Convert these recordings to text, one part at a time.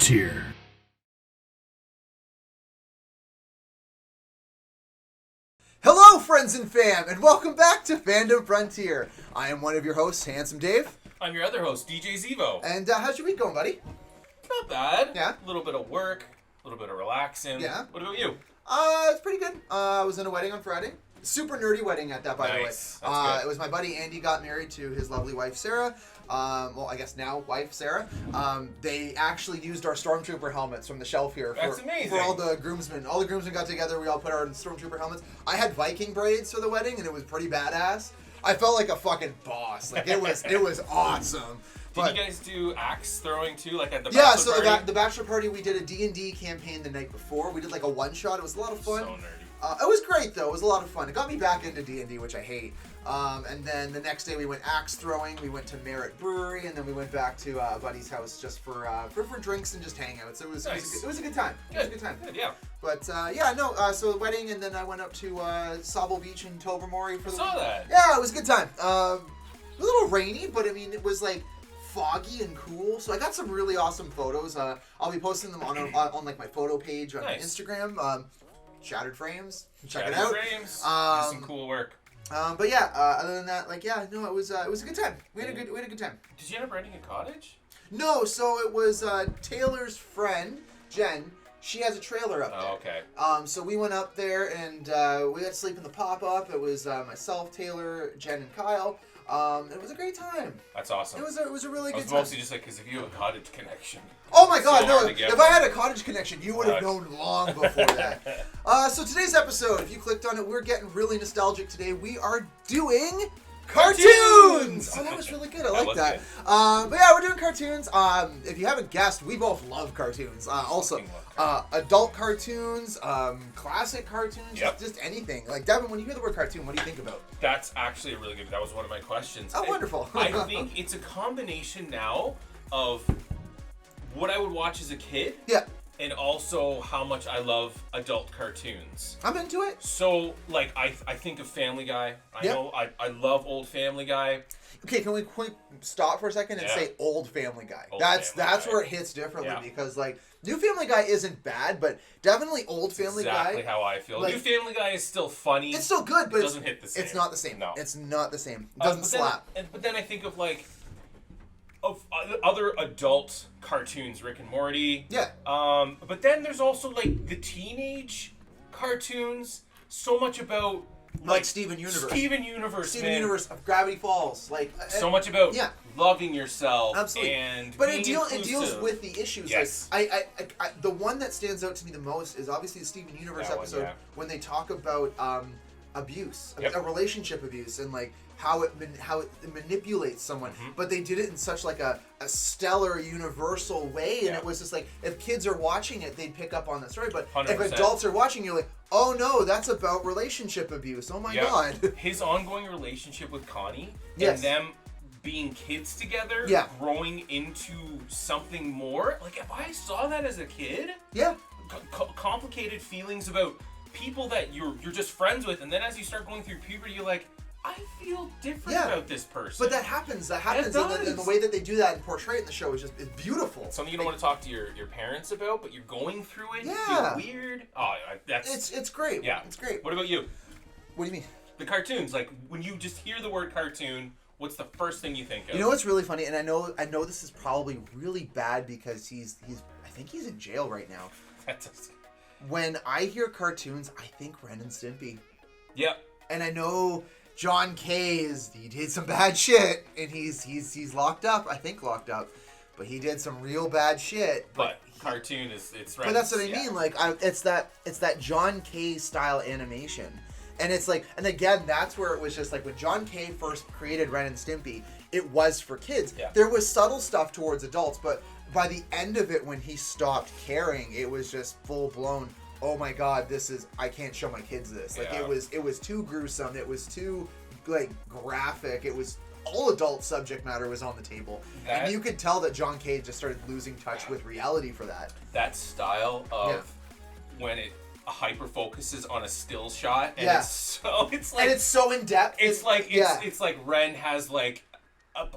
Frontier. Hello, friends and fam, and welcome back to Fandom Frontier. I am one of your hosts, Handsome Dave. I'm your other host, DJ Zevo. And how's your week going, buddy? Not bad. Yeah. A little bit of work, a little bit of relaxing. Yeah. What about you? It's pretty good. I was in a wedding on Friday. Super nerdy wedding at that, by the way. Nice. That's good. It was my buddy Andy got married to his lovely wife, Sarah. Well, I guess now wife, Sarah. They actually used our Stormtrooper helmets from the shelf here. That's amazing. For all the groomsmen. All the groomsmen got together. We all put our Stormtrooper helmets. I had Viking braids for the wedding, and it was pretty badass. I felt like a fucking boss. Like, it was awesome. Did you guys do axe throwing too, like at the bachelor bachelor party? The bachelor party, we did a D&D campaign the night before. We did like a one-shot. It was a lot of fun. So nerdy. It was great, though. It was a lot of fun. It got me back into D&D, which I hate. And then the next day we went axe throwing. We went to Merritt Brewery, and then we went back to a buddy's house just for drinks and just hang out. So it was a good time. It was a good time. Good, yeah. But so the wedding, and then I went up to Sable Beach in Tobermory for the Saw that. Yeah, it was a good time. A little rainy, but I mean it was like foggy and cool. So I got some really awesome photos. I'll be posting them on like my photo page on Instagram. Shattered Frames. Check it out. Frames. Some cool work. But yeah, other than that, it was a good time. We had a good time. Did you end up renting a cottage? No, so it was Taylor's friend, Jen. She has a trailer up there. Oh, okay. So we went up there and we had to sleep in the pop-up. It was myself, Taylor, Jen, and Kyle. It was a great time. That's awesome. It was a really good time. I was mostly just like, because if you have a cottage connection. Oh my God, so no! If I had a cottage connection, you would have known long before that. So today's episode, if you clicked on it, we're getting really nostalgic today. We are doing cartoons! Oh, that was really good. I like that. But yeah, we're doing cartoons. If you haven't guessed, we both love cartoons. Also, adult cartoons, classic cartoons, just anything. Like, Devin, when you hear the word cartoon, what do you think about? That's actually a really good. That was one of my questions. Oh, wonderful. I think it's a combination now of what I would watch as a kid. Yeah. And also how much I love adult cartoons. I'm into it. So, like, I think of Family Guy. I love old Family Guy. Okay, can we stop for a second and say old Family Guy? That's where it hits differently because, like, New Family Guy isn't bad, but definitely old Family Guy. Exactly how I feel. Like, New Family Guy is still funny. It's still good, but it doesn't hit the same. It's not the same. No. It's not the same. It doesn't slap. But then I think of, like, of other adult cartoons, Rick and Morty. Yeah. But then there's also, like, the teenage cartoons. So much about like Steven Universe. Steven Universe of Gravity Falls. Like so much about loving yourself. Absolutely. And but being it deals with the issues. Yes. Like, I the one that stands out to me the most is obviously the Steven Universe episode when they talk about abuse, a relationship abuse, and like how it manipulates someone, but they did it in such like a stellar universal way, and it was just like if kids are watching it, they'd pick up on that story. But 100%. If adults are watching, you're like, oh no, that's about relationship abuse. Oh my God. His ongoing relationship with Connie and them being kids together, growing into something more. Like if I saw that as a kid, complicated feelings about people that you're just friends with, and then as you start going through puberty, you're like, I feel different about this person. But that happens. And the way that they do that and portray it in the show is beautiful. Something you don't want to talk to your parents about, but you're going through it. Yeah. You feel weird. Oh, it's great. Yeah, it's great. What about you? What do you mean? The cartoons. Like when you just hear the word cartoon, what's the first thing you think of? You know what's really funny, and I know this is probably really bad because I think he's in jail right now. When I hear cartoons, I think Ren and Stimpy. Yep. And I know John K. he did some bad shit, and he's locked up. I think locked up, but he did some real bad shit. But cartoon it's. But that's what I mean. Like it's that John K. style animation, and it's like, and again, that's where it was just like when John K. first created Ren and Stimpy, it was for kids. Yeah. There was subtle stuff towards adults, but by the end of it, when he stopped caring, it was just full blown. Oh my God, I can't show my kids this. Like it was too gruesome. It was too like graphic. It was all adult subject matter was on the table. And you could tell that John K. just started losing touch with reality for that. That style of when it hyper focuses on a still shot and it's so in depth. It's like Ren has like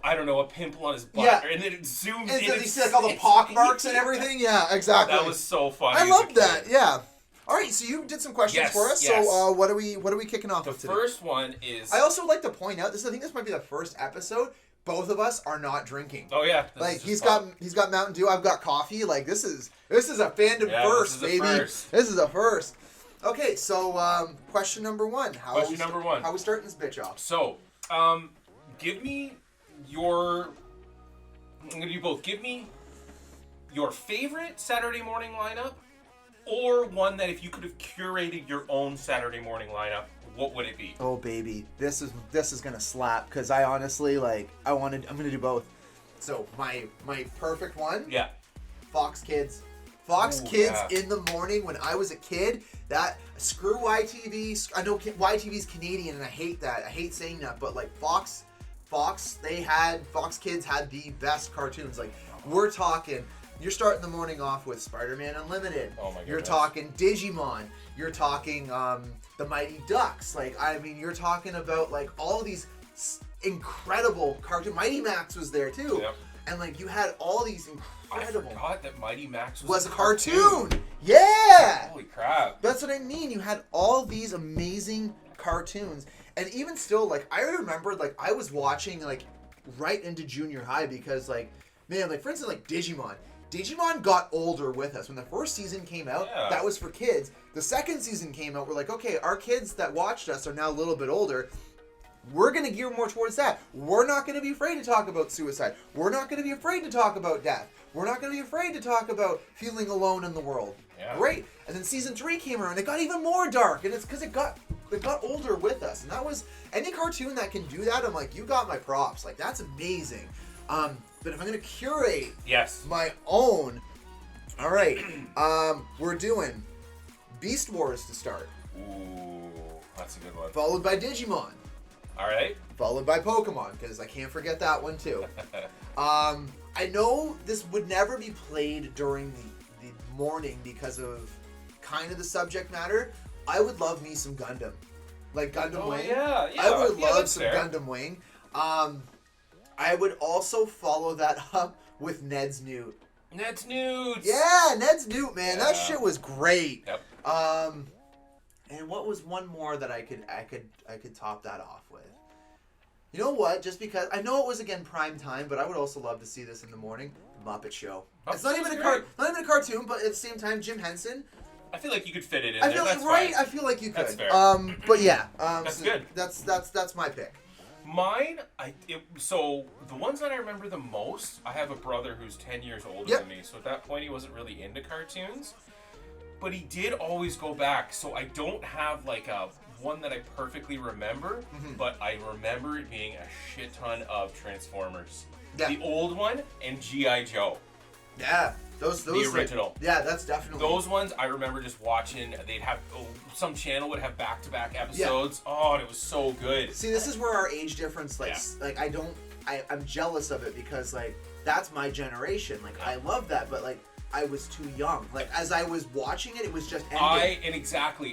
I don't know, a pimple on his butt, and then it zooms in. And you see like all the pock marks and everything. Yeah, exactly. That was so funny. I love that. Yeah. All right, so you did some questions for us. Yes. So what are we kicking off with today? The first one is. I also would like to point out I think this might be the first episode. Both of us are not drinking. Oh yeah. Like he's got Mountain Dew. I've got coffee. Like this is a Fandom first, baby. This is a first. Okay, so question number one. How are we starting this bitch off? So, give me your. I'm gonna do both. Give me your favorite Saturday morning lineup, or one that if you could have curated your own Saturday morning lineup, what would it be? Oh baby, this is gonna slap because I honestly I'm gonna do both. So my perfect one. Yeah. Fox Kids. Fox Kids in the morning when I was a kid. That screw YTV. I know YTV's Canadian and I hate that. I hate saying that, but like Fox Kids had the best cartoons. Like we're talking. You're starting the morning off with Spider-Man Unlimited. Oh my goodness. You're talking Digimon. You're talking the Mighty Ducks. Like I mean, you're talking about like all these incredible cartoons. Mighty Max was there too. Yep. And like you had all these incredible. I forgot that Mighty Max was a cartoon. Yeah. Holy crap. That's what I mean. You had all these amazing cartoons, and even still, like I remember, like I was watching like right into junior high because like man, like for instance, like Digimon. Digimon got older with us. When the first season came out, that was for kids. The second season came out, we're like, okay, our kids that watched us are now a little bit older. We're going to gear more towards that. We're not going to be afraid to talk about suicide. We're not going to be afraid to talk about death. We're not going to be afraid to talk about feeling alone in the world. Yeah. Great. And then season 3 came around. It got even more dark, and it's because it got older with us. And that was any cartoon that can do that. I'm like, you got my props. Like that's amazing. But if I'm going to curate my own, all right, we're doing Beast Wars to start. Ooh, that's a good one. Followed by Digimon. All right. Followed by Pokemon, because I can't forget that one too. I know this would never be played during the morning because of kind of the subject matter. I would love me some Gundam. Like Gundam Wing. Yeah. I would love some fair. Gundam Wing. I would also follow that up with Ned's Newt. Ned's Newt. Yeah, Ned's Newt, man. That shit was great. Yep. And what was one more that I could top that off with? You know what? Just because I know it was again prime time, but I would also love to see this in the morning. The Muppet Show. It's not even a cartoon, but at the same time, Jim Henson. I feel like you could fit it in. I feel there. like Fine. I feel like you could. That's fair. But yeah. That's good. That's my pick. Mine, so the ones that I remember the most, I have a brother who's 10 years older than me, so at that point he wasn't really into cartoons, but he did always go back, so I don't have like a one that I perfectly remember, but I remember it being a shit ton of Transformers. Yeah. The old one and G.I. Joe. Yeah. Those the original. Yeah, that's definitely. Those ones I remember just watching. They'd have some channel would have back-to-back episodes. Yeah. Oh, and it was so good. See, this is where our age difference, like I'm jealous of it because like that's my generation. Like I love that, but like I was too young. Like as I was watching it, it was just ending.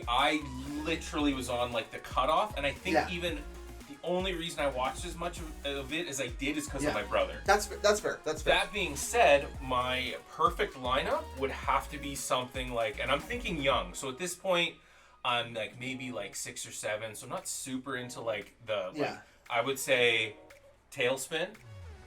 I literally was on like the cutoff, and I think even. The only reason I watched as much of it as I did is because of my brother. That's fair. That being said, my perfect lineup would have to be something like, and I'm thinking young. So at this point, I'm like maybe like 6 or 7. So I'm not super into like the. Like, I would say, Tailspin.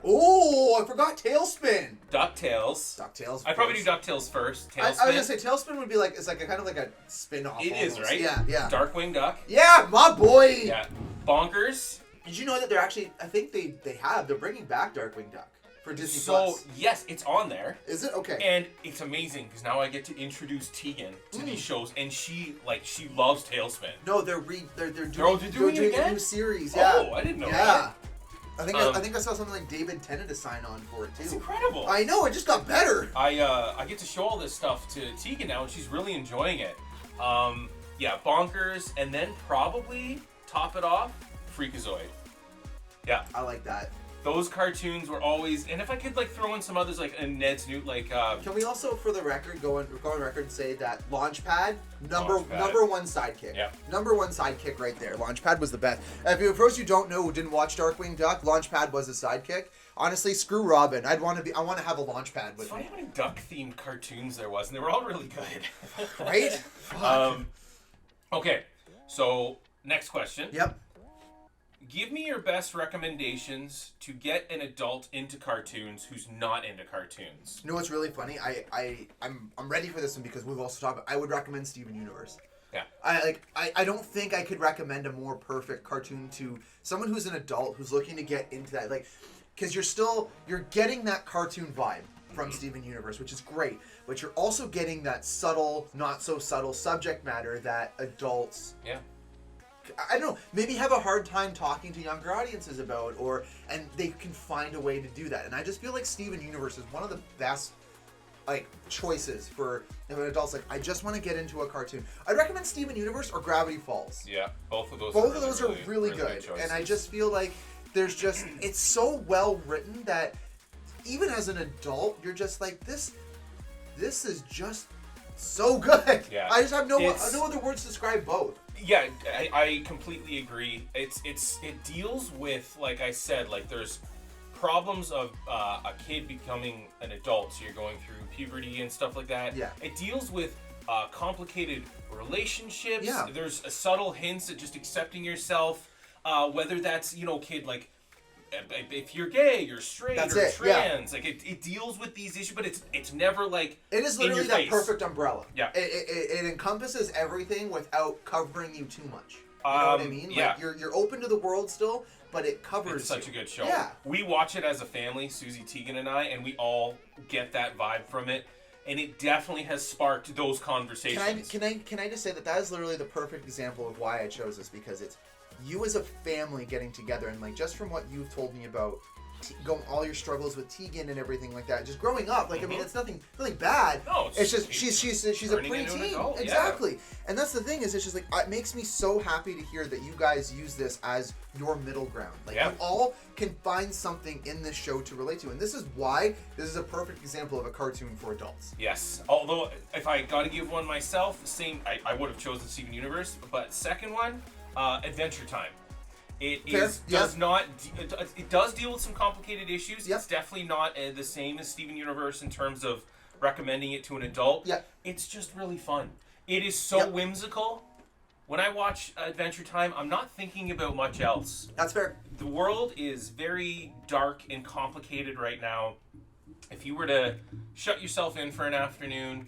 Oh, I forgot Tailspin. DuckTales. I'd probably do DuckTales first. Tailspin. I was gonna say Tailspin would be like it's like a kind of like a spin-off. It almost. is, right? Yeah. Darkwing Duck. Yeah, my boy. Yeah. Bonkers. Did you know that they're actually? I think they're bringing back Darkwing Duck for Disney Plus. So yes, it's on there. Is it? Okay. And it's amazing because now I get to introduce Tegan to these shows, and she loves Tailspin. No, they're doing it again? A new series. Yeah. Oh, I didn't know that. I think I saw something like David Tennant to sign on for it too. It's incredible. I know, it just got better. I get to show all this stuff to Tegan now, and she's really enjoying it. Bonkers, and then probably top it off, Freakazoid. Yeah, I like that. those cartoons were always, and if I could like throw in some others like Ned's New, like. Can we also, for the record, go on record and say that Launchpad, number one sidekick. Yeah. Number one sidekick right there. Launchpad was the best. If you, for those you don't know who didn't watch Darkwing Duck, Launchpad was a sidekick. Honestly, screw Robin. I want to have a Launchpad with me. It's funny how many duck-themed cartoons there was, and they were all really good. Right? Okay, so next question. Yep. Give me your best recommendations to get an adult into cartoons who's not into cartoons. You know what's really funny? I'm ready for this one because we've also talked about, I would recommend Steven Universe. Yeah. I don't think I could recommend a more perfect cartoon to someone who's an adult who's looking to get into that, like, because you're getting that cartoon vibe from Steven Universe, which is great, but you're also getting that subtle, not so subtle subject matter that adults I don't know, maybe have a hard time talking to younger audiences about, and they can find a way to do that. And I just feel like Steven Universe is one of the best like choices for if an adult's like, I just want to get into a cartoon. I'd recommend Steven Universe or Gravity Falls. Yeah, both of those are really good. And I just feel like it's so well written that even as an adult, you're just like, this is just so good. Yeah. I just have no other words to describe both. Yeah, I completely agree. It deals with, like I said, like there's problems of a kid becoming an adult, so you're going through puberty and stuff like that. Yeah. It deals with complicated relationships. Yeah. There's subtle hints at just accepting yourself, whether that's, kid, like, if you're gay, you're straight, or trans. Like it deals with these issues, but it's never like it is literally that perfect umbrella. Yeah, it encompasses everything without covering you too much. You know what I mean? Yeah. Like you're open to the world still, but it covers. It's such a good show. Yeah, we watch it as a family, Susie Teigen and I, and we all get that vibe from it. And it definitely has sparked those conversations. Can I just say that is literally the perfect example of why I chose this, because it's you as a family getting together, and like just from what you've told me about all your struggles with Tegan and everything like that, just growing up, like I mean, it's nothing bad. No, it's just she's a preteen, exactly. Yeah. And that's the thing is, it's just like it makes me so happy to hear that you guys use this as your middle ground. Like you all can find something in this show to relate to, and this is why this is a perfect example of a cartoon for adults. Yes, although if I got to give one myself, I would have chosen Steven Universe, but second one. Adventure Time. It does deal with some complicated issues. Yep. It's definitely not the same as Steven Universe in terms of recommending it to an adult. Yep. It's just really fun. It is so whimsical. When I watch Adventure Time, I'm not thinking about much else. That's fair. The world is very dark and complicated right now. If you were to shut yourself in for an afternoon,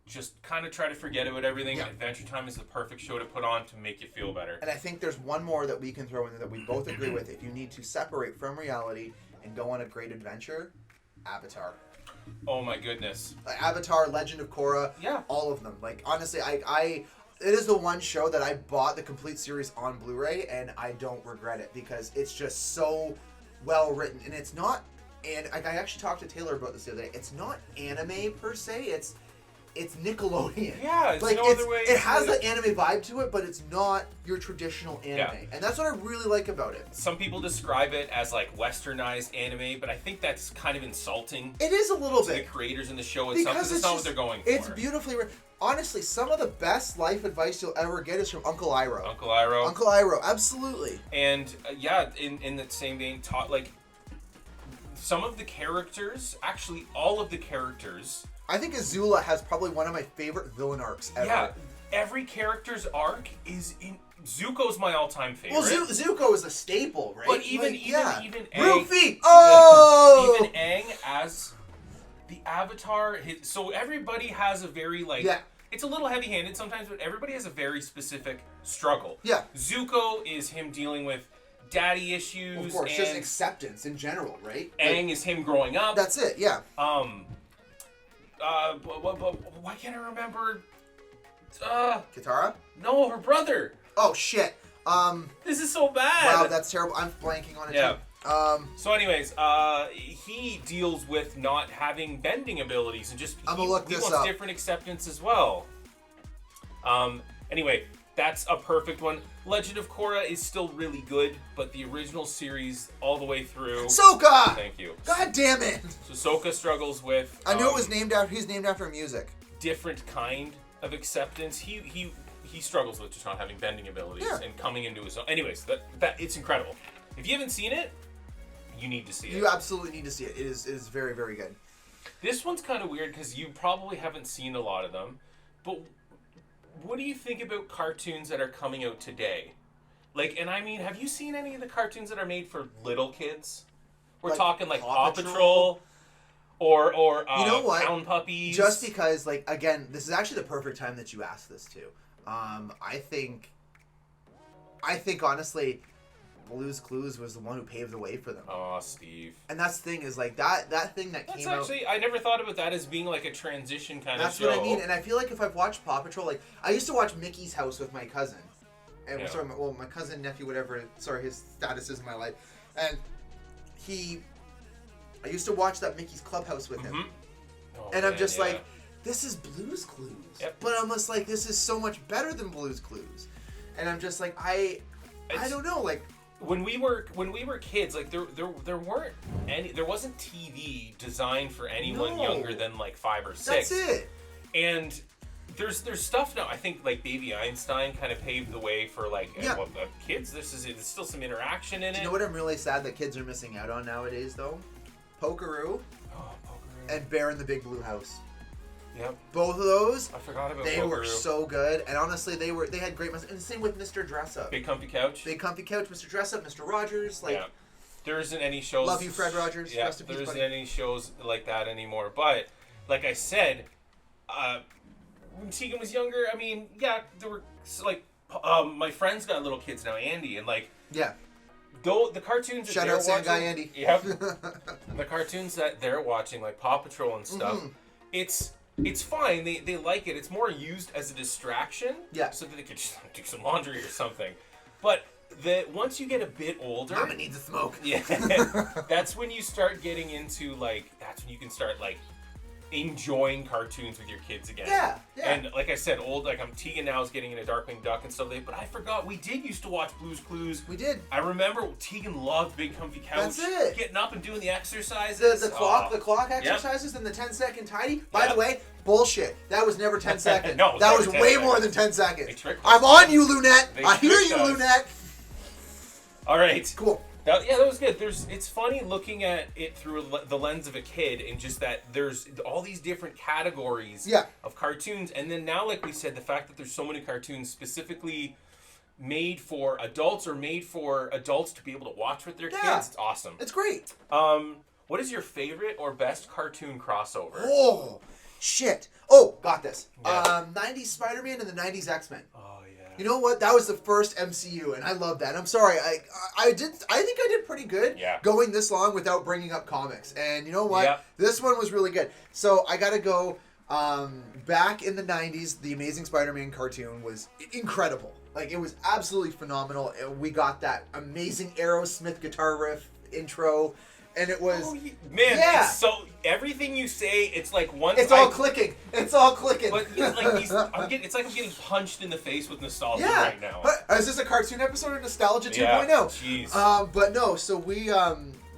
just kind of try to forget about everything. Yeah. Adventure Time is the perfect show to put on to make you feel better. And I think there's one more that we can throw in there that we both agree with. If you need to separate from reality and go on a great adventure, Avatar. Oh my goodness. Avatar, Legend of Korra, all of them. Like honestly, it is the one show that I bought the complete series on Blu-ray, and I don't regret it because it's just so well written, and it's not. And I actually talked to Taylor about this the other day. It's not anime per se. It's Nickelodeon. Yeah, it's like, no other way. It has the anime vibe to it, but it's not your traditional anime. Yeah. And that's what I really like about it. Some people describe it as like westernized anime, but I think that's kind of insulting. It is a little bit. To the creators in the show itself, because it's not what they're going for. It's beautifully written. Honestly, some of the best life advice you'll ever get is from Uncle Iroh. Uncle Iroh. Uncle Iroh, absolutely. And in that same vein, like some of the characters, actually all of the characters. I think Azula has probably one of my favorite villain arcs ever. Yeah, every character's arc is in. Zuko's my all-time favorite. Well, Zuko is a staple, right? But even Aang, Rufy! Oh! Even Aang as the Avatar. So everybody has a very it's a little heavy-handed sometimes, but everybody has a very specific struggle. Yeah. Zuko is him dealing with daddy issues. Well, of course, just acceptance in general, right? Aang is him growing up. That's it. Yeah. Why can't I remember? Katara? No, her brother. Oh shit. This is so bad. Wow, that's terrible. I'm blanking on it. Yeah. Too. So, anyways, he deals with not having bending abilities and just he wants different acceptance as well. Anyway, That's a perfect one. Legend of Korra is still really good, but the original series all the way through. Sokka! Thank you. God damn it! So Sokka struggles with. I knew it was named after. He's named after music. Different kind of acceptance. He struggles with just not having bending abilities and coming into his own. Anyways, that it's incredible. If you haven't seen it, you need to see it. You absolutely need to see it. It is very, very good. This one's kind of weird because you probably haven't seen a lot of them, but what do you think about cartoons that are coming out today? Like, and I mean, have you seen any of the cartoons that are made for little kids? We're talking like Paw Patrol or you know what? Town Puppies. Just because, like, again, this is actually the perfect time that you asked this too. I think honestly, Blue's Clues was the one who paved the way for them. Oh, Steve. And that's the thing is like that thing that came out. Actually, I never thought about that as being like a transition kind of show. That's what I mean. And I feel like if I've watched Paw Patrol, like I used to watch Mickey's House with my cousin, and my cousin, nephew, whatever. Sorry, his status is in my life, and I used to watch that Mickey's Clubhouse with him, and I'm just like, this is Blue's Clues, but I'm just like, this is so much better than Blue's Clues, and I'm just like, I don't know, like. When we were kids, like there wasn't TV designed for anyone younger than like 5 or 6. That's it. And there's stuff now. I think like Baby Einstein kind of paved the way for like kids. There's still some interaction in it. You know what I'm really sad that kids are missing out on nowadays though? Pokeroo. Oh, Pokeroo. And Bear in the Big Blue House. Yep. Both of those. I forgot about They Pokeroo. were so good, and honestly, they had great messages. And the same with Mr. Dress Up. Big Comfy Couch. Big Comfy Couch, Mr. Dress Up, Mr. Rogers. Like, there isn't any shows. Love you, Fred Rogers. Yeah, there isn't any shows like that anymore. But like I said, when Tegan was younger, I mean, there were like my friends got little kids now, Andy, and like though the cartoons that shout out Sam Guy Andy. Yep. The cartoons that they're watching, like Paw Patrol and stuff, it's fine. They like it. It's more used as a distraction. Yeah. So that they could just do some laundry or something. But once you get a bit older, Mama needs a smoke. Yeah. That's when you start getting into like. That's when you can start like enjoying cartoons with your kids again. Yeah. And like I said, Tegan now is getting into Darkwing Duck and stuff. But I forgot we did used to watch Blue's Clues. We did. I remember Tegan loved Big Comfy Couch. That's it. Getting up and doing the exercises. The clock exercises and the 10-second tidy. By the way, bullshit. That was never 10 seconds. No, that was way more than 10 seconds. I'm on you, Lunette. I hear you, Lunette. All right. Cool. That was good. It's funny looking at it through the lens of a kid, and just that there's all these different categories of cartoons, and then now, like we said, the fact that there's so many cartoons specifically made for adults or made for adults to be able to watch with their kids. It's awesome. It's great. What is your favorite or best cartoon crossover? Oh, shit. Oh, got this. 90s Spider-Man and the 90s X-Men. Oh, yeah. You know what? That was the first MCU, and I love that. I'm sorry. I think I did pretty good going this long without bringing up comics. And you know what? Yeah. This one was really good. So I got to go back in the 90s, the Amazing Spider-Man cartoon was incredible. Like, it was absolutely phenomenal. We got that amazing Aerosmith guitar riff intro. And it was... It's so... Everything you say, it's like once It's all clicking. It's all clicking. But like it's like I'm getting punched in the face with nostalgia right now. But, is this a cartoon episode of Nostalgia 2.0? Yeah, jeez. But no, so we...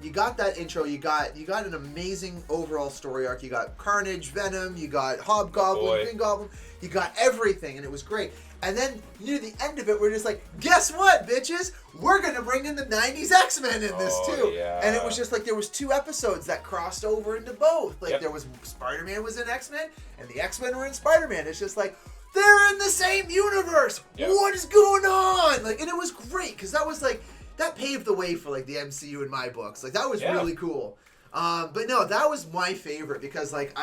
you got that intro. You got an amazing overall story arc. You got Carnage, Venom. You got Hobgoblin, Green Goblin. You got everything, and it was great. And then near the end of it, we're just like, guess what, bitches? We're gonna bring in the '90s X-Men in this too. Yeah. And it was just like there was 2 episodes that crossed over into both. Like there was Spider-Man was in X-Men, and the X-Men were in Spider-Man. It's just like they're in the same universe. Yep. What is going on? Like, and it was great because that was like that paved the way for like the MCU in my books. Like that was really cool. But no, that was my favorite because like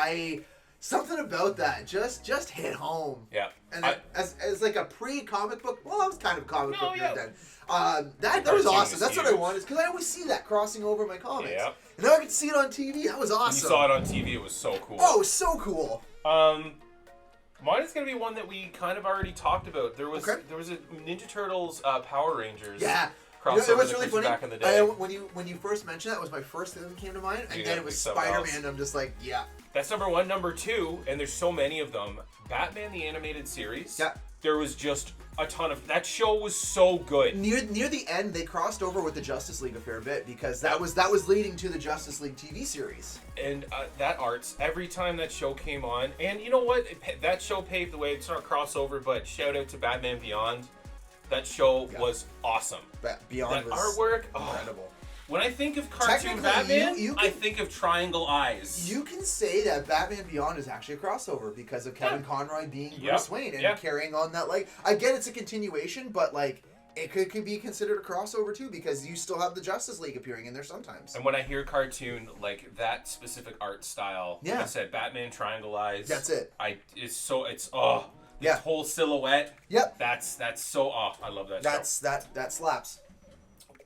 something about that just hit home. Yeah. And as like a pre-comic book, well, that was kind of comic book then. That was awesome. That's what I wanted because I always see that crossing over my comics. Yeah. And now I can see it on TV. That was awesome. When you saw it on TV, it was so cool. Oh, it was so cool. Mine is going to be one that we kind of already talked about. There was a Ninja Turtles Power Rangers. Yeah. It was really funny. Back in the day. When you first mentioned that, was my first thing that came to mind, and then it was Spider-Man. I'm just like, yeah. That's number 1. Number 2, and there's so many of them. Batman the Animated Series. Yeah. There was just a ton of... That show was so good. Near the end, they crossed over with the Justice League a fair bit because that was leading to the Justice League TV series. And that arts, every time that show came on, and you know what? That show paved the way. It's not a crossover, but shout out to Batman Beyond. That show was awesome. Beyond that was artwork, incredible. When I think of cartoon Batman, I think of triangle eyes. You can say that Batman Beyond is actually a crossover because of Kevin Conroy being Bruce Wayne and carrying on that, like, I get it's a continuation, but, like, it could be considered a crossover, too, because you still have the Justice League appearing in there sometimes. And when I hear cartoon, like, that specific art style, like I said, Batman triangle eyes. That's it. This whole silhouette. Yep. That's so, I love that show. That slaps.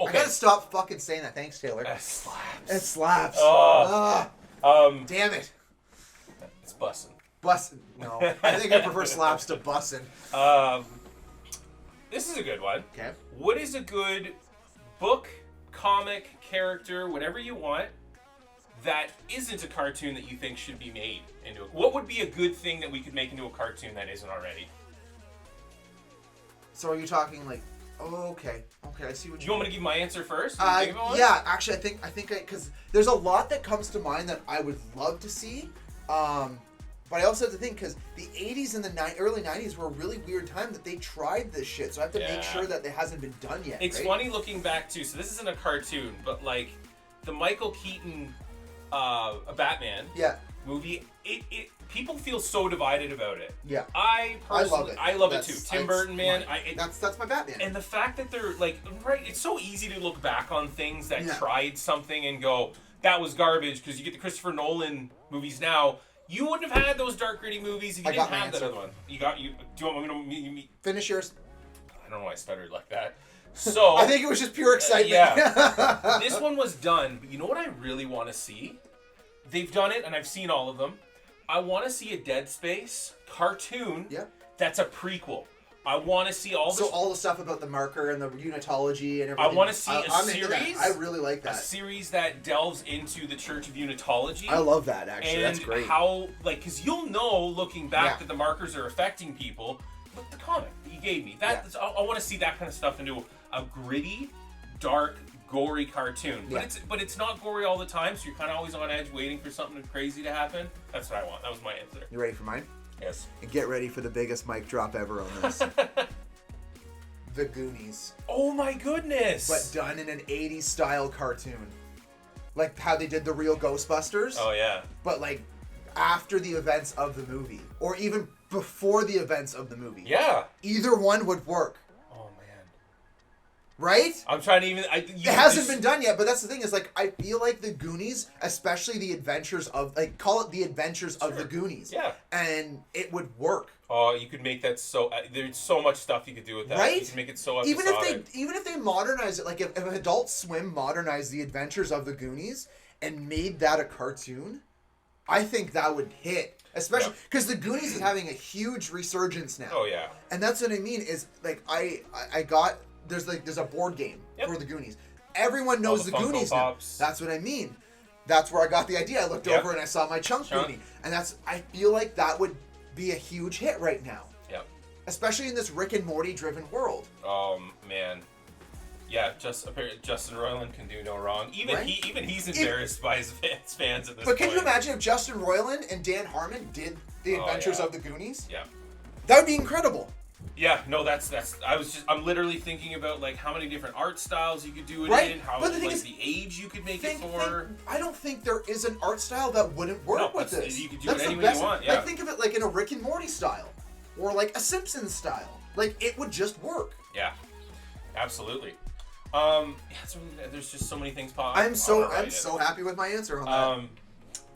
Okay. I gotta stop fucking saying that. Thanks, Taylor. It slaps. It slaps. Damn it. It's bussin'. Bussin'. No. I think I prefer slaps to bussin'. This is a good one. Okay. What is a good book, comic, character, whatever you want, that isn't a cartoon that you think should be made into it? What would be a good thing that we could make into a cartoon that isn't already? So are you talking like... Oh, okay. Okay, I see what you mean. You want me to give my answer first? Yeah, actually, I think because there's a lot that comes to mind that I would love to see. But I also have to think, because the 80s and the early 90s were a really weird time that they tried this shit. So I have to make sure that it hasn't been done yet. It's funny looking back, too. So this isn't a cartoon, but, like, the Michael Keaton Batman movie, people feel so divided about it. Yeah. I personally, I love it too. Tim Burton, man. That's my Batman. And the fact that they're like, right, it's so easy to look back on things that tried something and go, that was garbage, because you get the Christopher Nolan movies now. You wouldn't have had those dark, gritty movies if you didn't have that other one. Do you want me to finish yours? I don't know why I stuttered like that. So I think it was just pure excitement. Yeah. This one was done, but you know what I really want to see? They've done it, and I've seen all of them. I want to see a Dead Space cartoon that's a prequel. I want to see all the stuff about the marker and the unitology and everything. I want to see a series. I really like that. A series that delves into the Church of Unitology. I love that, actually. And that's great. How, like, because you'll know, looking back, that the markers are affecting people. But the comic that you gave me, I want to see that kind of stuff into a gritty, dark, gory cartoon. But it's not gory all the time, so you're kind of always on edge waiting for something crazy to happen. That's what I want. That was my answer. You ready for mine? Yes. And get ready for the biggest mic drop ever on this. The Goonies. Oh my goodness! But done in an 80s style cartoon. Like how they did the real Ghostbusters. Oh yeah. But like after the events of the movie. Or even before the events of the movie. Yeah. Either one would work. Right? I'm trying to even... it hasn't been done yet, but that's the thing is, like, I feel like the Goonies, especially the adventures of... Like, call it the adventures of the Goonies. Yeah. And it would work. Oh, you could make that so... there's so much stuff you could do with that. Right? You can make it so episodic. Even if they modernize it, like, if Adult Swim modernized the adventures of the Goonies and made that a cartoon, I think that would hit. Especially... Because the Goonies is having a huge resurgence now. Oh, yeah. And that's what I mean is, like, I got... There's a board game for the Goonies. Everyone knows the Goonies now. That's what I mean. That's where I got the idea. I looked over and I saw my Chunk Goonie. And I feel like that would be a huge hit right now. Yep. Especially in this Rick and Morty driven world. Man. Yeah, Justin Roiland can do no wrong. Even he's embarrassed by his fans at this point. But can you imagine if Justin Roiland and Dan Harmon did the Adventures of the Goonies? Yeah. That would be incredible. Yeah, no, I'm literally thinking about like how many different art styles you could do it in, how but the age you could make it for. I don't think there is an art style that wouldn't work with this. You could do it any way you want. Yeah. Like think of it like in a Rick and Morty style, or like a Simpsons style. Like it would just work. Yeah, absolutely. There's just so many things possible. I'm so happy with my answer on that.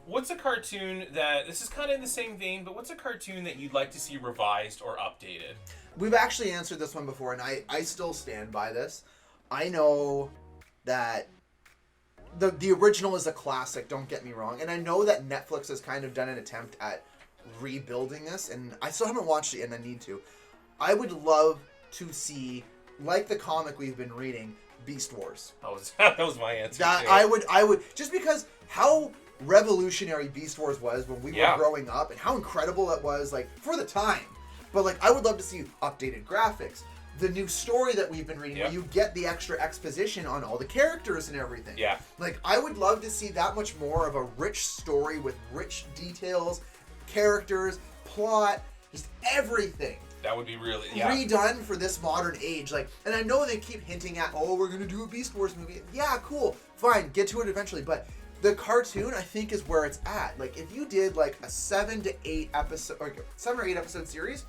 What's a cartoon that, this is kind of in the same vein, but what's a cartoon that you'd like to see revised or updated? We've actually answered this one before, and I still stand by this. I know that the original is a classic, don't get me wrong, and I know that Netflix has kind of done an attempt at rebuilding this, and I still haven't watched it, and I need to. I would love to see, like the comic we've been reading, Beast Wars. That was my answer, too. I would, just because how revolutionary Beast Wars was when we were growing up and how incredible it was, like, for the time. But like, I would love to see updated graphics. The new story that we've been reading, where you get the extra exposition on all the characters and everything. Yeah. Like, I would love to see that much more of a rich story with rich details, characters, plot, just everything. That would be really redone for this modern age. Like, and I know they keep hinting at, oh, we're gonna do a Beast Wars movie. Yeah, cool, fine, get to it eventually. But the cartoon, I think, is where it's at. Like, if you did like a 7 or 8 episode series,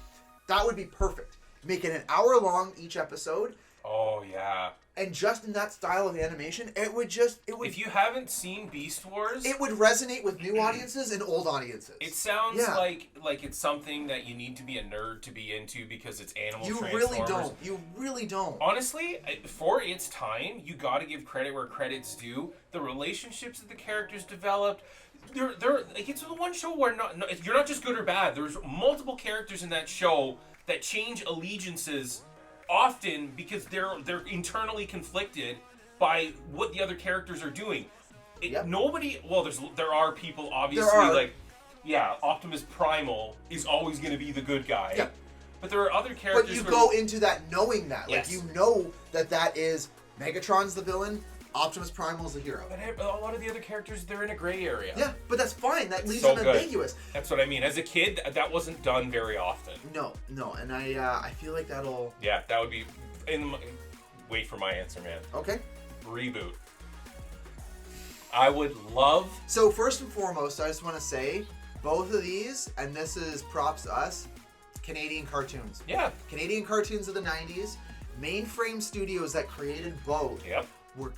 that would be perfect. Make it an hour long each episode. Oh yeah. And just in that style of animation, it would. If you haven't seen Beast Wars, it would resonate with new audiences and old audiences. It sounds like it's something that you need to be a nerd to be into because it's animal Transformers. You really don't. Honestly, for its time, you got to give credit where credit's due. The relationships that the characters developed. They're like, it's the one show where you're not just good or bad. There's multiple characters in that show that change allegiances often because they're internally conflicted by what the other characters are doing. Nobody. Well, there are people obviously Optimus Primal is always going to be the good guy. Yeah. But there are other characters. But you go into that knowing that, like you know that is Megatron's the villain. Optimus Primal is the hero. But a lot of the other characters, they're in a gray area. Yeah, but that's fine. That leaves them ambiguous. That's what I mean. As a kid, that wasn't done very often. No, and I feel like that'll... Yeah, that would be... Wait for my answer, man. Okay. Reboot. I would love... So first and foremost, I just want to say, both of these, and this is props to us, Canadian cartoons. Yeah. Canadian cartoons of the 90s. Mainframe Studios that created both. Yep.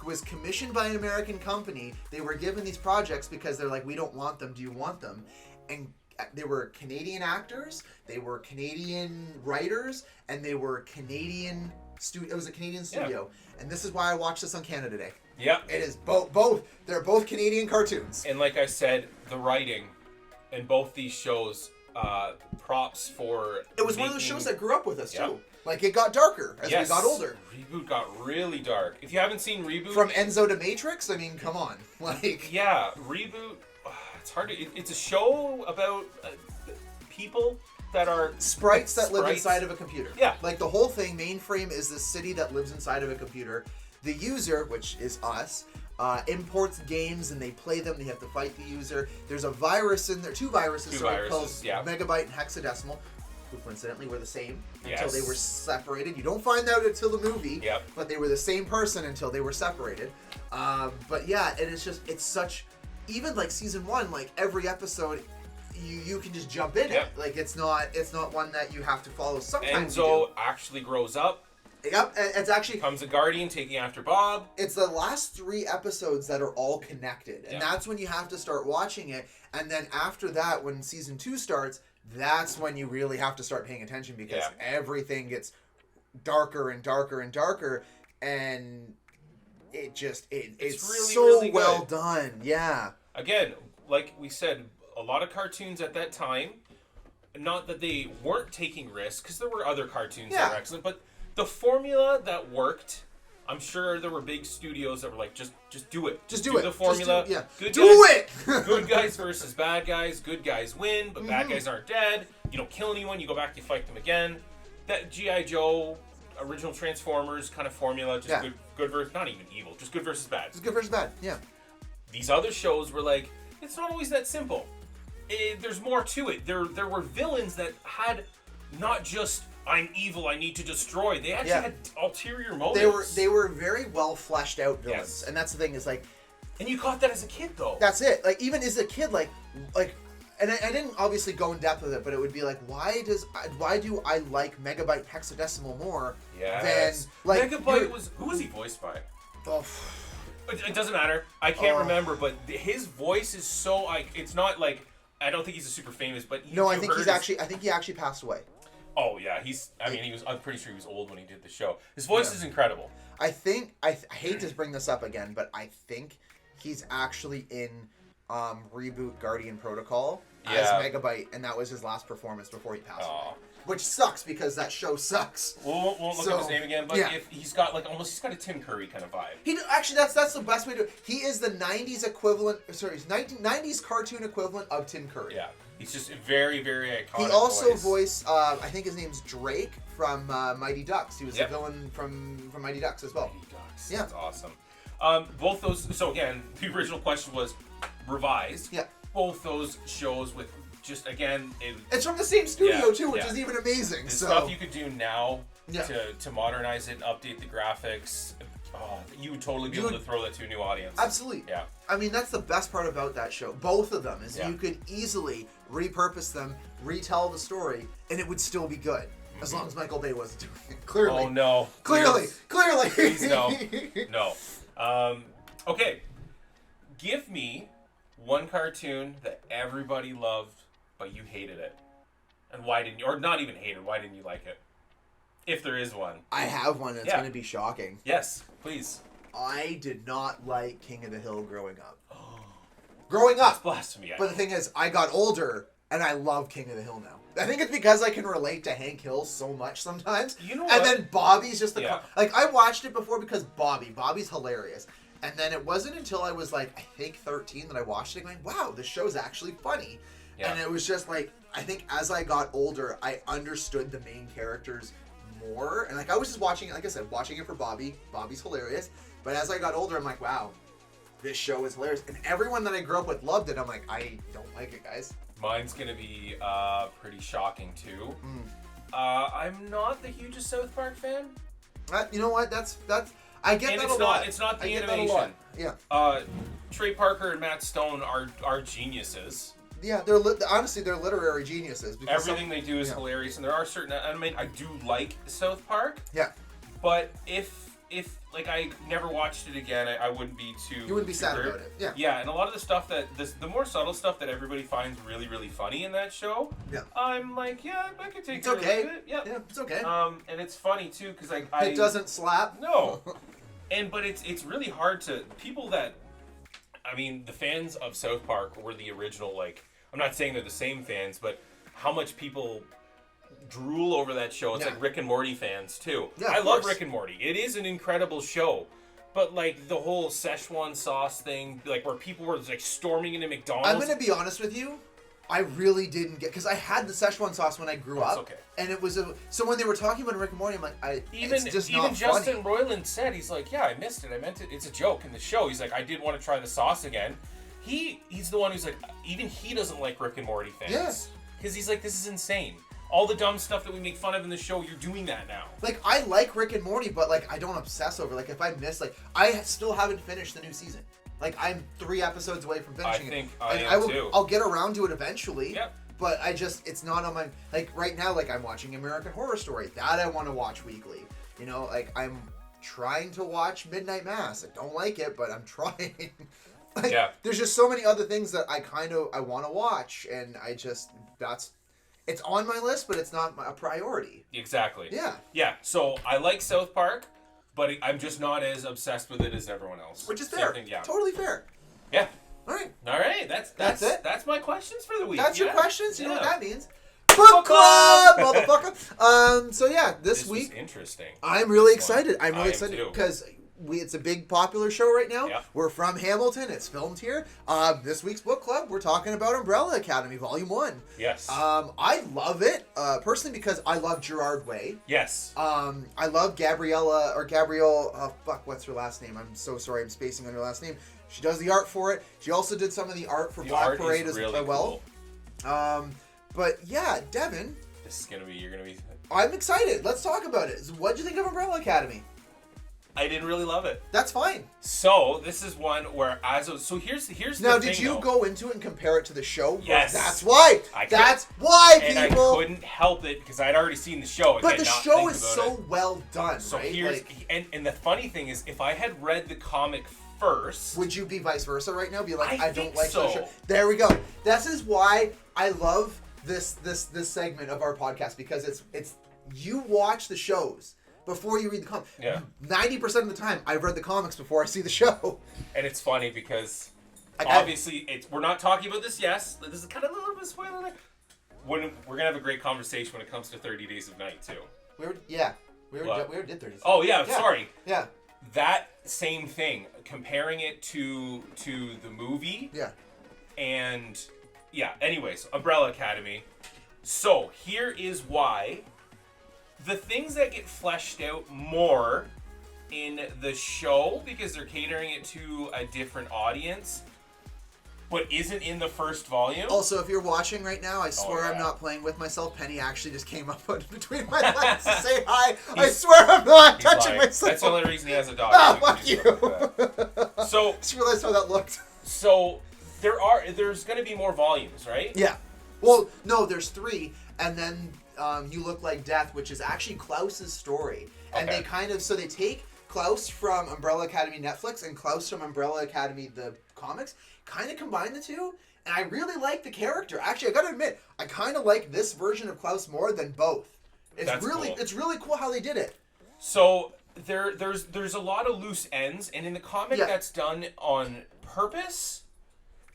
Was commissioned by an American company. They were given these projects because they're like, we don't want them. Do you want them? And they were Canadian actors. They were Canadian writers, and they were Canadian studio. It was a Canadian studio, and this is why I watched this on Canada Day. Yeah, it is both. They're both Canadian cartoons. And like I said, the writing in both these shows, props for. It was one of those shows that grew up with us too. Like, it got darker as we got older. Reboot got really dark. If you haven't seen Reboot... From Enzo to Matrix? I mean, come on. Like... Yeah, Reboot... It's hard to... It's a show about people that are... Sprites that live inside of a computer. Yeah. Like, the whole thing, Mainframe is the city that lives inside of a computer. The user, which is us, imports games and they play them. They have to fight the user. There's a virus in there. Two viruses called Megabyte and Hexadecimal, who coincidentally were the same until they were separated. You don't find out until the movie, but they were the same person until they were separated. But yeah, and it's such, even like season 1, like every episode, you can just jump in it. Like it's not one that you have to follow. Sometimes Enzo actually grows up. Yep, it's actually... Becomes a guardian taking after Bob. It's the last 3 episodes that are all connected. And that's when you have to start watching it. And then after that, when season 2 starts, that's when you really have to start paying attention because everything gets darker and darker and darker. And it's really, so really well done. Yeah. Again, like we said, a lot of cartoons at that time, not that they weren't taking risks, because there were other cartoons that were excellent, but... The formula that worked, I'm sure there were big studios that were like, just do it. Just do it. The formula. Good guys versus bad guys. Good guys win, but bad guys aren't dead. You don't kill anyone. You go back, you fight them again. That G.I. Joe, original Transformers kind of formula, just good versus, not even evil, just good versus bad. Just good versus bad, yeah. These other shows were like, it's not always that simple. There's more to it. There were villains that had not just... I'm evil, I need to destroy. They actually had ulterior motives. They were very well fleshed out villains. And that's the thing is like... And you caught that as a kid, though. That's it. Like, even as a kid, like and I didn't obviously go in depth with it, but it would be like, why do I like Megabyte Hexadecimal more than... Like, Megabyte was... Who was he voiced by? Oh... It doesn't matter. I can't remember, but his voice is so... like it's not like... I don't think he's a super famous, but... I think he actually passed away. Oh yeah, I'm pretty sure he was old when he did the show. His voice is incredible. I think I hate to bring this up again, but I think he's actually in Reboot Guardian Protocol as Megabyte, and that was his last performance before he passed away. Which sucks because that show sucks. Won't look at his name again, but if he's got he's got a Tim Curry kind of vibe. Actually, that's the best way to. He is the '90s equivalent. Sorry, 90s cartoon equivalent of Tim Curry. Yeah. He's just very, very iconic. He also voiced, I think his name's Drake from Mighty Ducks. He was a villain from Mighty Ducks as well. Mighty Ducks. Yeah. That's awesome. Both those, so again, the original question was revised. Yeah. Both those shows with just, again... It's from the same studio, too, which is even amazing. The stuff you could do now to modernize it and update the graphics... Oh, you would totally be able to throw that to a new audience. Absolutely. Yeah. I mean, that's the best part about that show. Both of them is you could easily repurpose them, retell the story, and it would still be good. As long as Michael Bay wasn't doing it. Clearly. Oh, no. Clearly. Please, no. No. Okay. Give me one cartoon that everybody loved, but you hated it. And why didn't you? Or not even hated. Why didn't you like it? If there is one. I have one that's going to be shocking. Yes, please. I did not like King of the Hill growing up. Growing up. That's blasphemy. But the thing is, I got older, and I love King of the Hill now. I think it's because I can relate to Hank Hill so much sometimes. You know what? And then Bobby's just the... Like, I watched it before because Bobby's hilarious. And then it wasn't until I was, like, I think 13 that I watched it going, wow, this show's actually funny. Yeah. And it was just, like, I think as I got older, I understood the main characters more. And like I was just watching it, like I said, watching it for Bobby. Bobby's hilarious. But as I got older, I'm like, wow, this show is hilarious. And everyone that I grew up with loved it. I'm like, I don't like it, guys. Mine's gonna be pretty shocking too. I'm not the hugest South Park fan. You know what? That's I get and that a lot. It's not the animation. Yeah. Trey Parker and Matt Stone are geniuses. Yeah, honestly they're literary geniuses. Everything they do is hilarious, and there are certain. I mean, I do like South Park. Yeah. But if like I never watched it again, I wouldn't be too. You wouldn't be sad about it. Yeah. Yeah, and a lot of the stuff the more subtle stuff that everybody finds really, really funny in that show. Yeah. I'm like, yeah, I could take it. It's okay. Yeah, it's okay. And it's funny too because it doesn't slap. No. But it's really hard to people that. I mean, the fans of South Park were the original, like, I'm not saying they're the same fans, but how much people drool over that show. It's like Rick and Morty fans, too. Yeah, I love Rick and Morty. It is an incredible show. But, like, the whole Szechuan sauce thing, like, where people were, like, storming into McDonald's. I'm going to be honest with you. I really didn't get... Because I had the Szechuan sauce when I grew up. Okay. And it was... So when they were talking about Rick and Morty, I'm like, it's just not Even Justin funny. Roiland said, he's like, yeah, I missed it. I meant it. It's a joke in the show. He's like, I did want to try the sauce again. He's the one who's like, even he doesn't like Rick and Morty fans. Yes. Because he's like, this is insane. All the dumb stuff that we make fun of in the show, you're doing that now. Like, I like Rick and Morty, but, like, I don't obsess over. Like, if I miss, like, I still haven't finished the new season. Like, I'm 3 episodes away from finishing it. I am too. I'll get around to it eventually. Yep. But it's not on my... Like, right now, like, I'm watching American Horror Story. That I want to watch weekly. You know, like, I'm trying to watch Midnight Mass. I don't like it, but I'm trying. Like, there's just so many other things that I want to watch, and it's on my list, but it's not a priority. Exactly. Yeah. Yeah, so I like South Park, but I'm just not as obsessed with it as everyone else. Which is fair. Totally fair. Yeah. All right. That's it. That's my questions for the week. That's your questions? You know what that means? Book club, motherfucker. So yeah, this week was interesting. I'm really excited. I'm really excited because it's a big popular show right now. Yeah. We're from Hamilton. It's filmed here. This week's book club, we're talking about Umbrella Academy Volume 1. Yes. I love it, personally because I love Gerard Way. Yes. I love Gabrielle, what's her last name? I'm so sorry, I'm spacing on her last name. She does the art for it. She also did some of the art for Black Parade as well. Cool. But yeah, Devin. You're gonna be... I'm excited. Let's talk about it. What'd you think of Umbrella Academy? I didn't really love it. That's fine. So this is one where here's now. The did thing, you though. go into it and compare it to the show? Yes. That's why. That's why, people. And I couldn't help it because I'd already seen the show. But the show is so well done. So right? here's and the funny thing is, if I had read the comic first, would you be vice versa right now? Be like, I don't like so. the show. There we go. This is why I love this segment of our podcast, because it's you watch the shows before you read the comics. Yeah. 90% of the time, I've read the comics before I see the show. And it's funny because obviously we're not talking about this. Yes, this is kind of a little bit of spoiler. When we're gonna have a great conversation when it comes to 30 Days of Night too. We already did 30 Days. Oh yeah, sorry. Yeah. That same thing, comparing it to the movie. Yeah. And Yeah, anyways, Umbrella Academy. So, here is why. The things that get fleshed out more in the show, because they're catering it to a different audience, but isn't in the first volume. Also, if you're watching right now, I swear I'm not playing with myself. Penny actually just came up between my legs to say hi. I swear I'm not touching myself. That's the only reason he has a dog. Oh, fuck you. So, I just realized how that looked. So, there's going to be more volumes, right? Yeah. Well, no, there's 3, and then You Look Like Death, which is actually Klaus's story. And they they take Klaus from Umbrella Academy Netflix and Klaus from Umbrella Academy the comics, kind of combine the two, and I really like the character. Actually, I gotta admit, I kind of like this version of Klaus more than both. It's really cool how they did it. So there's a lot of loose ends, and in the comic that's done on purpose,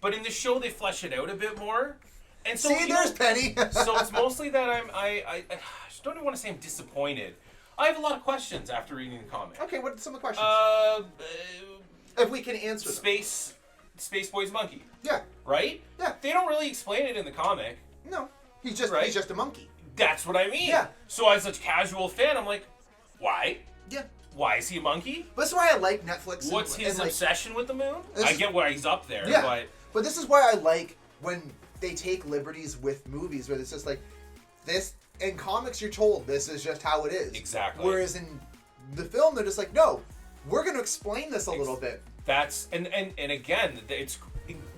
but in the show they flesh it out a bit more. And so there's Penny. So it's mostly that I don't even want to say I'm disappointed. I have a lot of questions after reading the comic. Okay, what are some of the questions? If we can answer them. Space Boy's monkey. Yeah. Right? Yeah. They don't really explain it in the comic. No. He's just a monkey. That's what I mean. Yeah. So as a casual fan, I'm like, why? Yeah. Why is he a monkey? But that's why I like Netflix. What's his obsession with the moon? I get why he's up there. Yeah. But this is why I like when they take liberties with movies where it's just like, this, in comics you're told this is just how it is. Exactly. Whereas in the film they're just like, no, we're going to explain this a little bit. That's and again,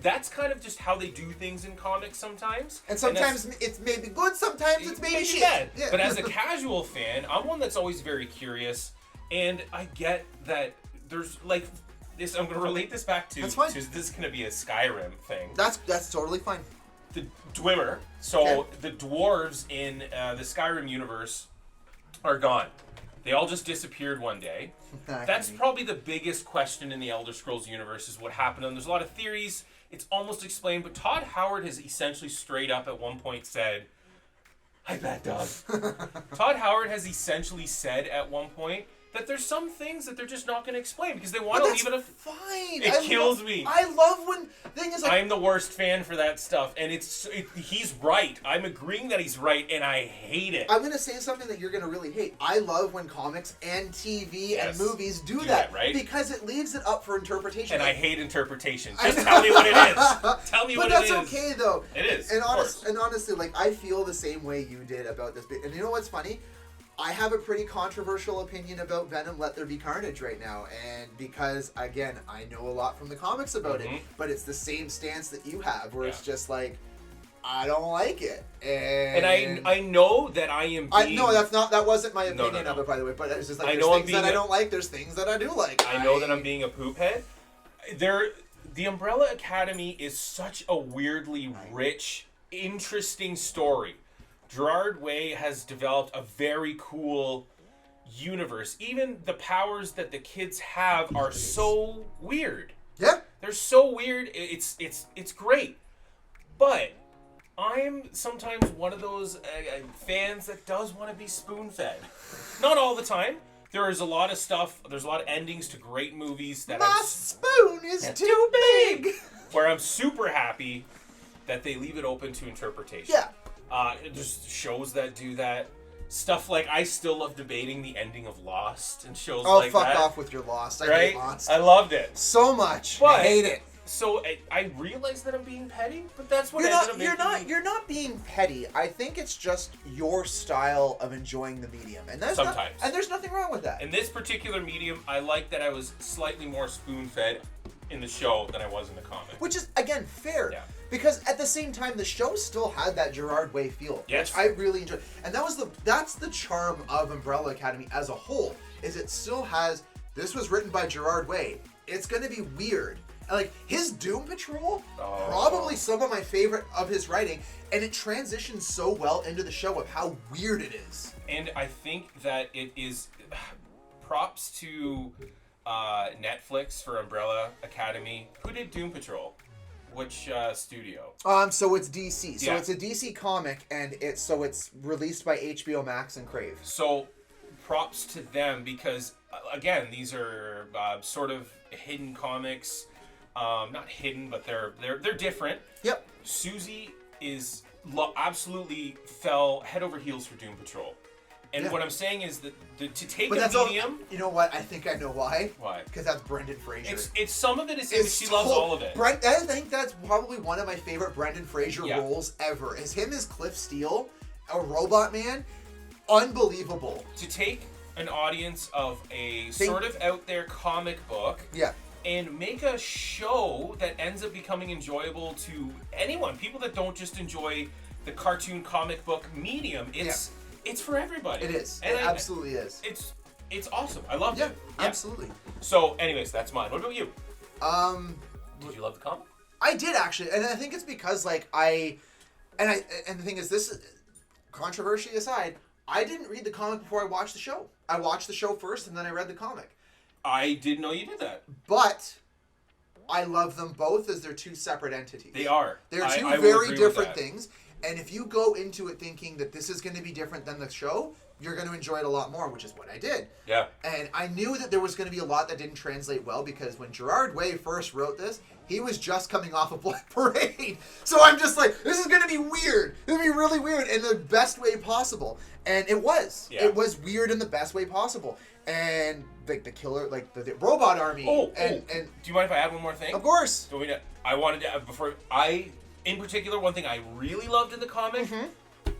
that's kind of just how they do things in comics sometimes. And sometimes it's maybe good, sometimes it's maybe shit. Bad. Yeah. But as a casual fan, I'm one that's always very curious, and I get that there's like this. I'm going to relate this back to. That's fine. This is going to be a Skyrim thing. That's totally fine. The Dwemer. So the dwarves in the Skyrim universe are gone. They all just disappeared one day. That's probably the biggest question in the Elder Scrolls universe is what happened. And there's a lot of theories. It's almost explained. But Todd Howard has essentially straight up at one point said, "Hi, bad dog." Todd Howard has essentially said at one point that there's some things that they're just not going to explain because they want to leave it. Fine. It kills me. I love when thing is like I'm the worst fan for that stuff, and he's right. I'm agreeing that he's right, and I hate it. I'm going to say something that you're going to really hate. I love when comics and TV and movies do that, right? Because it leaves it up for interpretation. And I hate interpretation. Just tell me what it is. Tell me what it is. But that's okay though. It is. And honestly, like I feel the same way you did about this. And you know what's funny? I have a pretty controversial opinion about Venom Let There Be Carnage right now, and because, again, I know a lot from the comics about it, but it's the same stance that you have, where it's just like, I don't like it. And I know that I am being... that wasn't my opinion of it, by the way, but it's just like, there's things that I don't like, there's things that I do like. I know that I'm being a poop head. The Umbrella Academy is such a weirdly rich, interesting story. Gerard Way has developed a very cool universe. Even the powers that the kids have are so weird. Yeah. They're so weird. It's great. But I'm sometimes one of those fans that does want to be spoon-fed. Not all the time. There is a lot of stuff. There's a lot of endings to great movies that my spoon is too big. Where I'm super happy that they leave it open to interpretation. Yeah. Just shows that do that. Stuff like I still love debating the ending of Lost and shows like that. Oh, fuck off with your Lost. I hate Lost. I loved it. So much. But, I hate it. So I realize that I'm being petty, but that's what You're not being petty. I think it's just your style of enjoying the medium. And that's sometimes. And there's nothing wrong with that. In this particular medium, I like that I was slightly more spoon-fed in the show than I was in the comic. Which is, again, fair. Yeah. Because at the same time, the show still had that Gerard Way feel, which I really enjoyed. And that's the charm of Umbrella Academy as a whole, is it still has, this was written by Gerard Way. It's going to be weird. And like, his Doom Patrol, probably some of my favorite of his writing, and it transitions so well into the show of how weird it is. And I think that it is, props to Netflix for Umbrella Academy. Who did Doom Patrol? Which studio? So it's DC. So it's a DC comic, and it's released by HBO Max and Crave. So props to them because, again, these are sort of hidden comics not hidden, but they're different. Yep. Susie is absolutely fell head over heels for Doom Patrol. And what I'm saying is that to take a medium... You know what? I think I know why. Why? Because that's Brendan Fraser. It's some of it is him, but she loves all of it. I think that's probably one of my favorite Brendan Fraser roles ever. Is him as Cliff Steele, a robot man. Unbelievable. To take an audience of a sort of out there comic book... Yeah. And make a show that ends up becoming enjoyable to anyone. People that don't just enjoy the cartoon comic book medium. It's for everybody. It is. It absolutely is. It's awesome. I loved it. Yeah, absolutely. So, anyways, that's mine. What about you? Did you love the comic? I did actually, and I think it's because and the thing is, this controversy aside, I didn't read the comic before I watched the show. I watched the show first, and then I read the comic. I didn't know you did that. But I love them both as they're two separate entities. They are. They're two very different things. And if you go into it thinking that this is going to be different than the show, you're going to enjoy it a lot more, which is what I did. Yeah. And I knew that there was going to be a lot that didn't translate well because when Gerard Way first wrote this, he was just coming off of Black Parade. So I'm just like, this is going to be weird. It's going to be really weird in the best way possible. And it was. Yeah. It was weird in the best way possible. And the killer, the robot army. And do you mind if I add one more thing? Of course. In particular, one thing I really loved in the comic,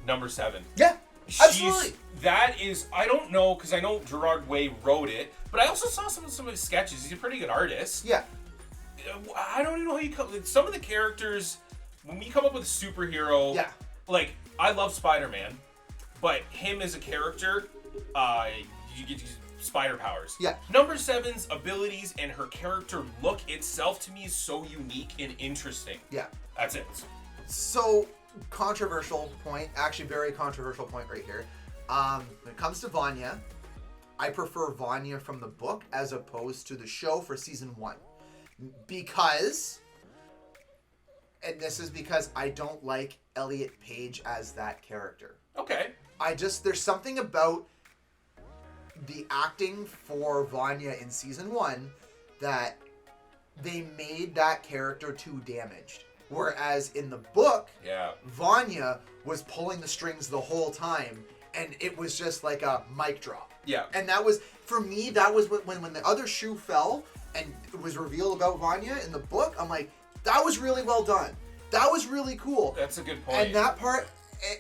number 7. Yeah, absolutely. That is, I don't know, because I know Gerard Way wrote it, but I also saw some of his sketches. He's a pretty good artist. Yeah. I don't even know how you come... Some of the characters, when we come up with a superhero... Yeah. Like, I love Spider-Man, but him as a character, you get spider powers. Yeah. Number 7's abilities and her character look itself to me is so unique and interesting. Yeah. That's it. So, controversial point. Actually, very controversial point right here. When it comes to Vanya, I prefer Vanya from the book as opposed to the show for season 1. Because, and this is because I don't like Elliot Page as that character. Okay. There's something about the acting for Vanya in season 1 that they made that character too damaged. Whereas in the book, Vanya was pulling the strings the whole time, and it was just like a mic drop. Yeah. And that was, for me, that was when the other shoe fell and it was revealed about Vanya in the book, I'm like, that was really well done. That was really cool. That's a good point. And that part,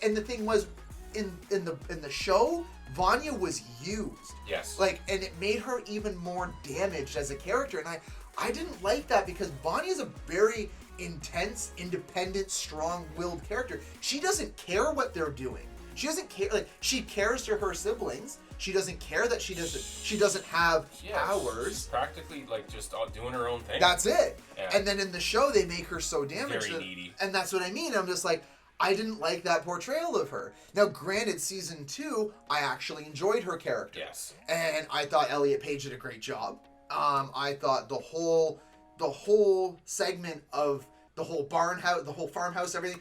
and the thing was, in the show, Vanya was used. Yes. And it made her even more damaged as a character, and I didn't like that because Vanya's a very intense, independent, strong-willed character. She doesn't care what they're doing. She doesn't care. She cares to her siblings. She doesn't care that she doesn't have powers. She's practically just doing her own thing. That's it. Yeah. And then in the show, they make her so damaged. Very needy. And that's what I mean. I'm just like, I didn't like that portrayal of her. Now, granted, season 2, I actually enjoyed her character. Yes. And I thought Elliot Page did a great job. I thought the whole segment of the whole the whole farmhouse, everything.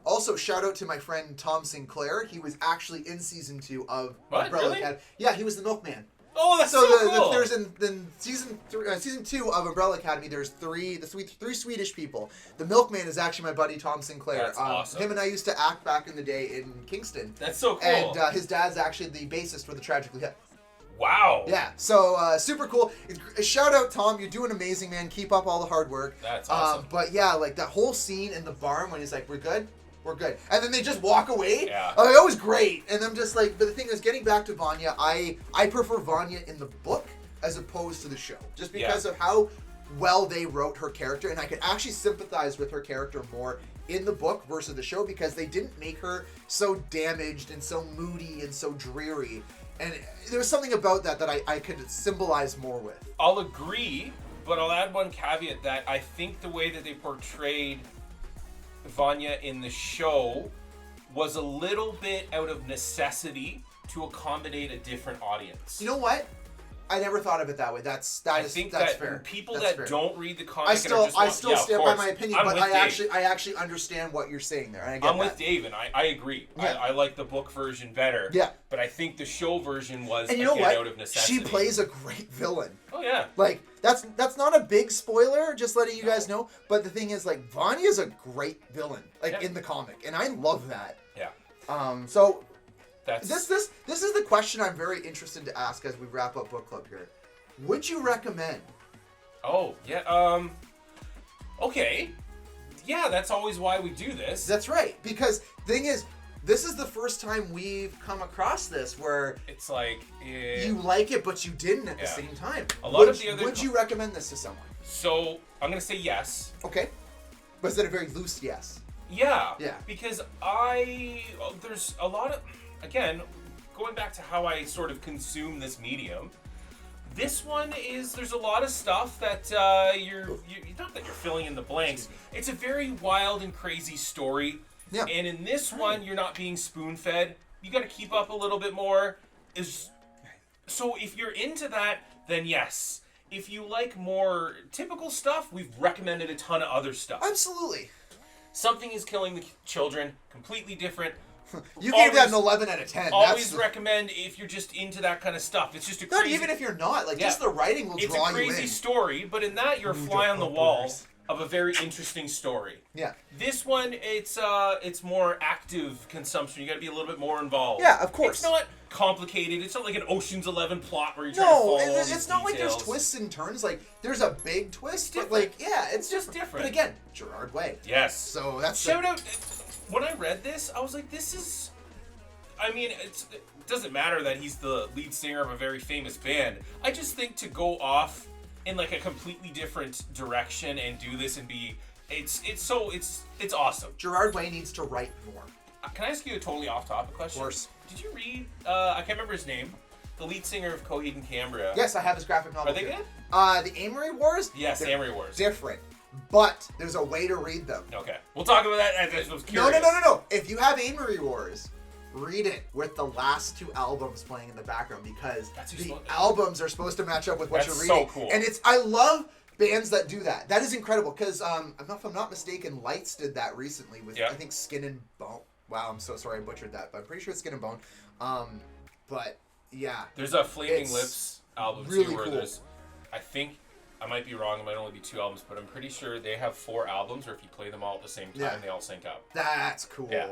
Also, shout out to my friend Tom Sinclair. He was actually in season 2 of Umbrella Academy. Yeah, he was the milkman. Oh, that's so cool. There's in season 2 of Umbrella Academy. There's three Swedish people. The milkman is actually my buddy Tom Sinclair. That's awesome. Him and I used to act back in the day in Kingston. That's so cool. And his dad's actually the bassist for the Tragically Hip. Wow. Yeah, so super cool. Shout out, Tom. You're doing amazing, man. Keep up all the hard work. That's awesome. But yeah, that whole scene in the barn when he's like, we're good? We're good. And then they just walk away. Yeah. That was great. And I'm just like, but the thing is, getting back to Vanya, I prefer Vanya in the book as opposed to the show. Just because of how well they wrote her character. And I could actually sympathize with her character more in the book versus the show because they didn't make her so damaged and so moody and so dreary. And there was something about that I could symbolize more with. I'll agree, but I'll add one caveat that I think the way that they portrayed Vanya in the show was a little bit out of necessity to accommodate a different audience. You know what? I never thought of it that way. That's fair. People that's that fair. don't read the comic, I still stand by my opinion, but I actually understand what you're saying there. And I get with Dave, and I agree. Yeah. I like the book version better. Yeah. But I think the show version was and you know what? Out of necessity. She plays a great villain. Oh yeah. Like that's not a big spoiler, just letting you guys know. But the thing is, like, Vanya's a great villain, like in the comic, and I love that. Yeah. So. This is the question I'm very interested to ask as we wrap up book club here. Would you recommend? Oh yeah. Okay. Yeah, that's always why we do this. That's right. Because the thing is, this is the first time we've come across this where it's like you like it, but you didn't at the same time. Would you recommend this to someone? So I'm gonna say yes. Okay. But is it a very loose yes? Yeah. Yeah. Because there's a lot of. Again, going back to how I sort of consume this medium, this one there's a lot of stuff that you're not that you're filling in the blanks. It's a very wild and crazy story. Yeah. And in this one, you're not being spoon-fed. You got to keep up a little bit more. So if you're into that, then yes. If you like more typical stuff, we've recommended a ton of other stuff. Absolutely. Something is Killing the Children, completely different. You gave that an 11 out of 10. Always recommend if you're just into that kind of stuff. It's just a crazy... Not even if you're not. Like, just the writing will draw you in. It's a crazy story, but in that, you're a fly on the wall of a very interesting story. Yeah. This one, it's more active consumption. You got to be a little bit more involved. Yeah, of course. It's not complicated. It's not like an Ocean's 11 plot where you're trying to follow all these it's not details. like there's twists and turns. Like, there's a big twist, but like, it's just different. But again, Gerard Way. Yes. So that's... Shout out... When I read this, I was like, this is... I mean, it doesn't matter that he's the lead singer of a very famous band. I just think to go off in like a completely different direction and do this and be... It's awesome. Gerard Way needs to write more. Can I ask you a totally off-topic question? Of course. Did you read... I can't remember his name. The lead singer of Coheed and Cambria. Yes, I have his graphic novel. Are they good? The Amory Wars? Yes, the Amory Wars. Different. But there's a way to read them. Okay. We'll talk about that. I was curious. No. If you have Amory Wars, read it with the last two albums playing in the background because the albums are supposed to match up with what you're reading. That's so cool. And I love bands that do that. That is incredible because, if I'm not mistaken, Lights did that recently with, I think, Skin and Bone. Wow, I'm so sorry I butchered that, but I'm pretty sure it's Skin and Bone. But, yeah. There's a Flaming Lips album, really too, where cool. there's, I think, I might be wrong, it might only be 2 albums, but I'm pretty sure they have 4 albums, or if you play them all at the same time, they all sync up. That's cool. Yeah.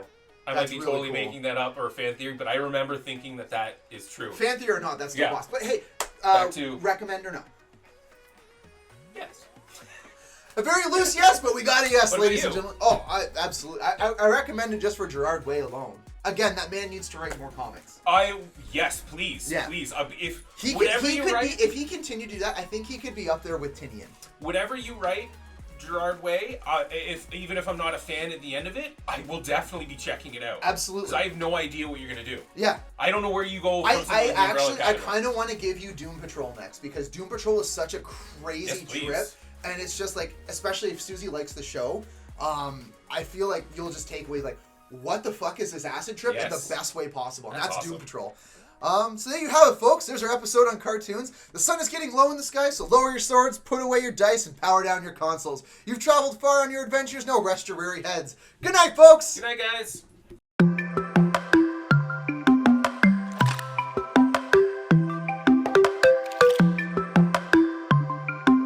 I might be totally making that up, or fan theory, but I remember thinking that is true. Fan theory or not, that's the boss. But hey, recommend or no? Yes. A very loose yes, but we got a yes, ladies and gentlemen. Oh, absolutely. I recommend it just for Gerard Way alone. Again, that man needs to write more comics. Yes, please. Yeah. Please. If he continued to do that, I think he could be up there with Tinian. Whatever you write, Gerard Way, even if I'm not a fan at the end of it, I will definitely be checking it out. Absolutely. Because I have no idea what you're going to do. Yeah. I don't know where you go from I kind of want to give you Doom Patrol next, because Doom Patrol is such a crazy trip, and it's just like, especially if Susie likes the show, I feel like you'll just take away like, what the fuck is this acid trip in the best way possible? And that's awesome. Doom Patrol. So there you have it, folks. There's our episode on cartoons. The sun is getting low in the sky, so lower your swords, put away your dice, and power down your consoles. You've traveled far on your adventures. Now rest your weary heads. Good night, folks. Good night, guys.